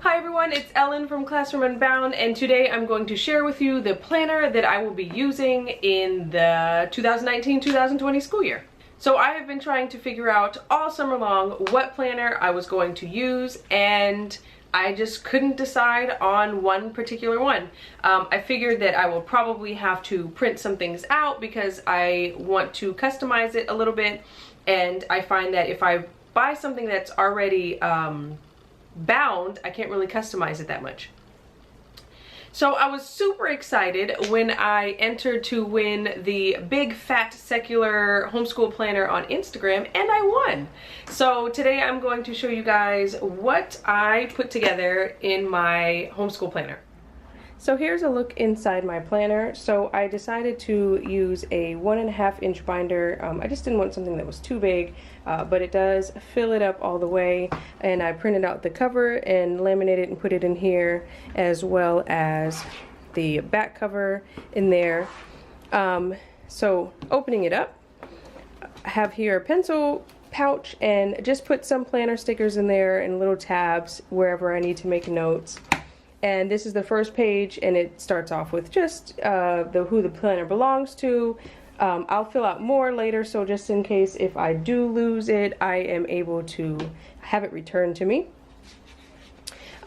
Hi everyone, it's Ellen from Classroom Unbound, and today I'm going to share with you the planner that I will be using in the 2019-2020 school year. So I have been trying to figure out all summer long what planner I was going to use, and I just couldn't decide on one particular one. I figured that I will probably have to print some things out because I want to customize it a little bit, and I find that if I buy something that's already bound, I can't really customize it that much. So I was super excited when I entered to win the big fat secular homeschool planner on Instagram, and I won. So today I'm going to show you guys what I put together in my homeschool planner. So here's a look inside my planner. So I decided to use a 1.5 inch binder. I just didn't want something that was too big, but it does fill it up all the way. And I printed out the cover and laminated it and put it in here, as well as the back cover in there. So opening it up, I have here a pencil pouch and just put some planner stickers in there and little tabs wherever I need to make notes. And this is the first page, and it starts off with just who the planner belongs to. I'll fill out more later, so just in case if I do lose it, I am able to have it returned to me.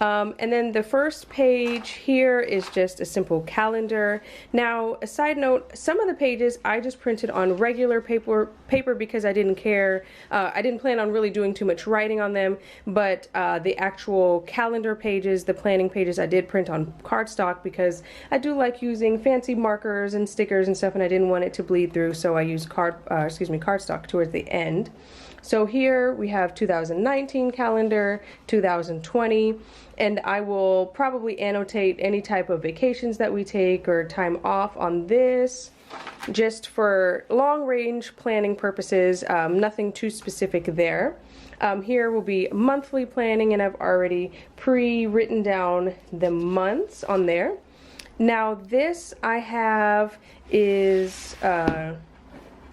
And then the first page here is just a simple calendar. Now, a side note, some of the pages I just printed on regular paper because I didn't care. I didn't plan on really doing too much writing on them, but the actual calendar pages, the planning pages, I did print on cardstock because I do like using fancy markers and stickers and stuff, and I didn't want it to bleed through, so I used cardstock towards the end. So here we have 2019 calendar, 2020, and I will probably annotate any type of vacations that we take or time off on this, just for long range planning purposes, nothing too specific there. Here will be monthly planning, and I've already pre-written down the months on there. Now this I have is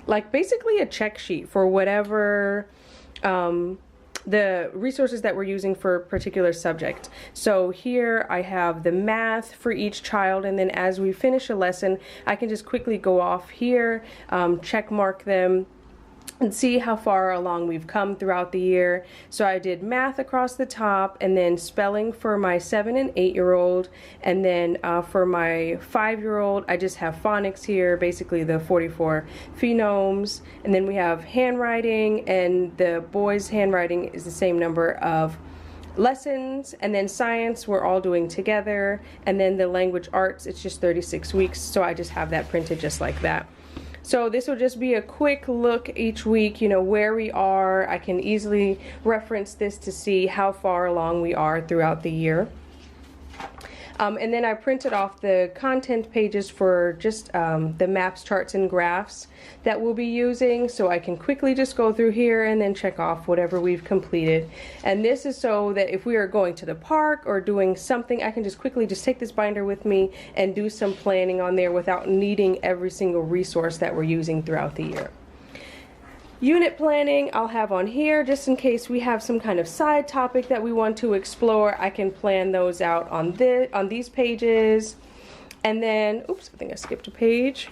like basically a check sheet for whatever the resources that we're using for a particular subject. So here I have the math for each child, and then as we finish a lesson, I can just quickly go off here, check mark them, and see how far along we've come throughout the year. So I did math across the top, and then spelling for my 7 and 8-year-old, and then for my 5-year-old I just have phonics here, basically the 44 phonemes, and then we have handwriting, and the boys' handwriting is the same number of lessons, and then science we're all doing together, and then the language arts, it's just 36 weeks, so I just have that printed just like that. So this will just be a quick look each week, you know, where we are. I can easily reference this to see how far along we are throughout the year. And then I printed off the content pages for just the maps, charts, and graphs that we'll be using, so I can quickly just go through here and then check off whatever we've completed. And this is so that if we are going to the park or doing something, I can just quickly just take this binder with me and do some planning on there without needing every single resource that we're using throughout the year. Unit planning I'll have on here just in case we have some kind of side topic that we want to explore. I can plan those out on these pages. And then, oops, I think I skipped a page.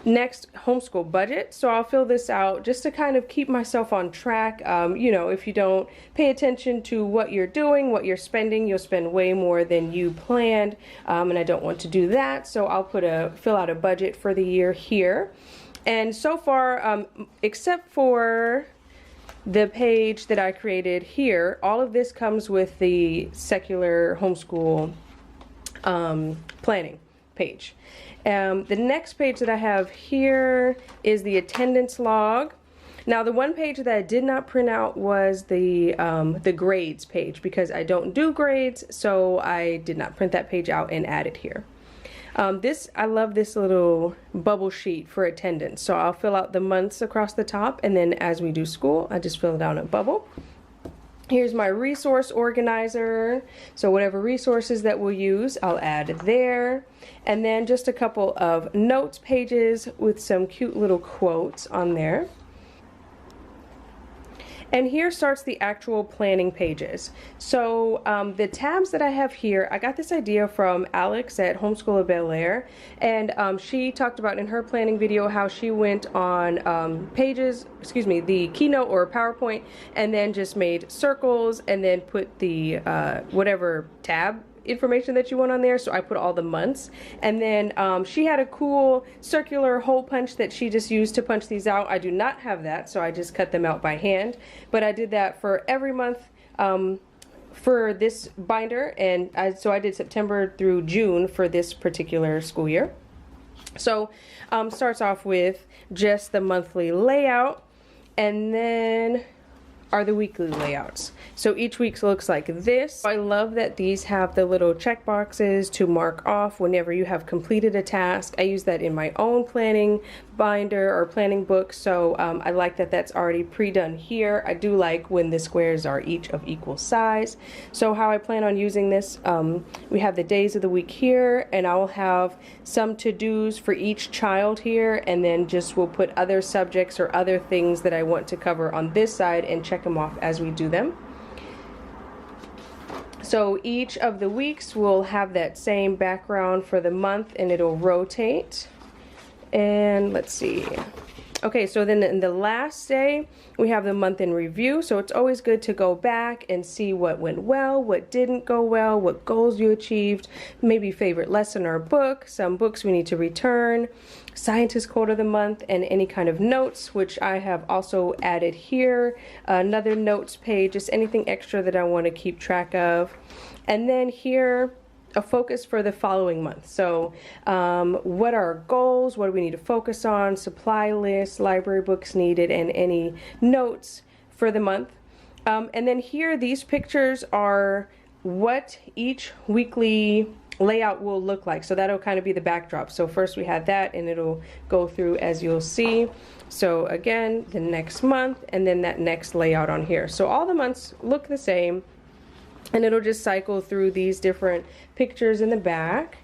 Next, homeschool budget. So I'll fill this out just to kind of keep myself on track. You know, if you don't pay attention to what you're doing, what you're spending, you'll spend way more than you planned. And I don't want to do that. So I'll fill out a budget for the year here. And so far, except for the page that I created here, all of this comes with the secular homeschool planning page. The next page that I have here is the attendance log. Now the one page that I did not print out was the grades page because I don't do grades, so I did not print that page out and add it here. I love this little bubble sheet for attendance. So I'll fill out the months across the top, and then as we do school, I just fill it out in a bubble. Here's my resource organizer. So whatever resources that we'll use, I'll add there. And then just a couple of notes pages with some cute little quotes on there. And here starts the actual planning pages. So the tabs that I have here, I got this idea from Alex at Homeschool Bel Air, and she talked about in her planning video how she went on the Keynote or PowerPoint, and then just made circles and then put the whatever tab information that you want on there. So I put all the months, and then she had a cool circular hole punch that she just used to punch these out. I do not have that, so I just cut them out by hand, but I did that for every month for this binder, and so I did September through June for this particular school year. So starts off with just the monthly layout, and then are the weekly layouts. So each week looks like this. I love that these have the little check boxes to mark off whenever you have completed a task. I use that in my own planning binder or planning book, so I like that that's already pre-done here. I do like when the squares are each of equal size. So how I plan on using this, we have the days of the week here, and I will have some to-dos for each child here, and then just we'll put other subjects or other things that I want to cover on this side and check them off as we do them. So each of the weeks will have that same background for the month, and it'll rotate. And let's see. Okay, so then in the last day, we have the month in review. So it's always good to go back and see what went well, what didn't go well, what goals you achieved, maybe favorite lesson or book, some books we need to return, scientist quote of the month, and any kind of notes, which I have also added here, another notes page, just anything extra that I want to keep track of. And then here, a focus for the following month. So what are our goals, what do we need to focus on, supply list, library books needed, and any notes for the month. And then here, these pictures are what each weekly layout will look like. So that'll kind of be the backdrop. So first we have that, and it'll go through as you'll see. So again, the next month, and then that next layout on here. So all the months look the same, and it'll just cycle through these different pictures in the back.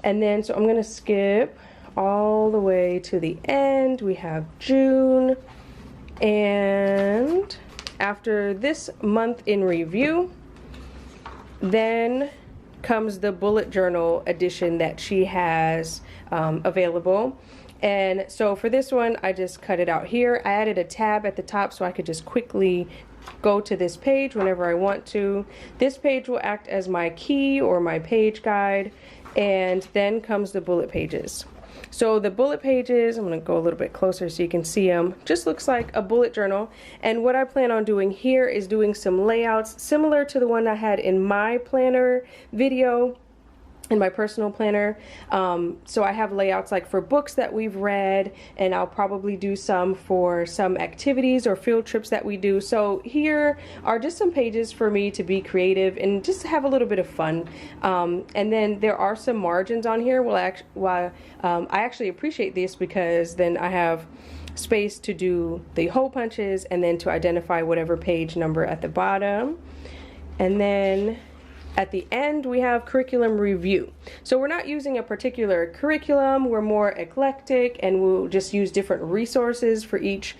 And then, so I'm gonna skip all the way to the end. We have June, and after this month in review, then comes the bullet journal edition that she has available. And so for this one, I just cut it out here. I added a tab at the top so I could just quickly go to this page whenever I want to. This page will act as my key or my page guide, and then comes the bullet pages. So the bullet pages, I'm going to go a little bit closer so you can see them, just looks like a bullet journal. And what I plan on doing here is doing some layouts similar to the one I had in my planner video, in my personal planner. So I have layouts like for books that we've read, and I'll probably do some for some activities or field trips that we do. So here are just some pages for me to be creative and just have a little bit of fun. And then there are some margins on here. I actually appreciate this because then I have space to do the hole punches and then to identify whatever page number at the bottom. And then at the end, we have curriculum review. So we're not using a particular curriculum, we're more eclectic, and we'll just use different resources for each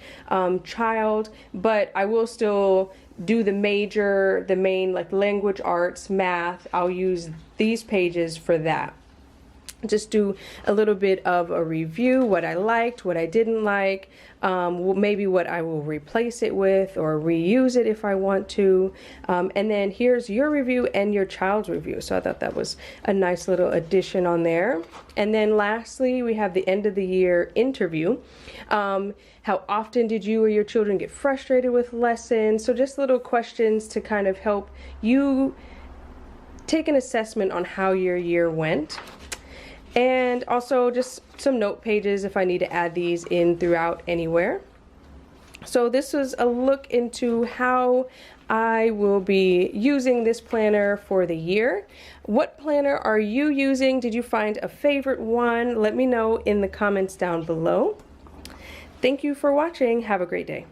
child, but I will still do the main like language arts, math. I'll use these pages for that. Just do a little bit of a review, what I liked, what I didn't like, maybe what I will replace it with or reuse it if I want to. And then here's your review and your child's review. So I thought that was a nice little addition on there. And then lastly, we have the end of the year interview. How often did you or your children get frustrated with lessons? So just little questions to kind of help you take an assessment on how your year went. And also just some note pages if I need to add these in throughout anywhere. So this was a look into how I will be using this planner for the year. What planner are you using? Did you find a favorite one? Let me know in the comments down below. Thank you for watching. Have a great day.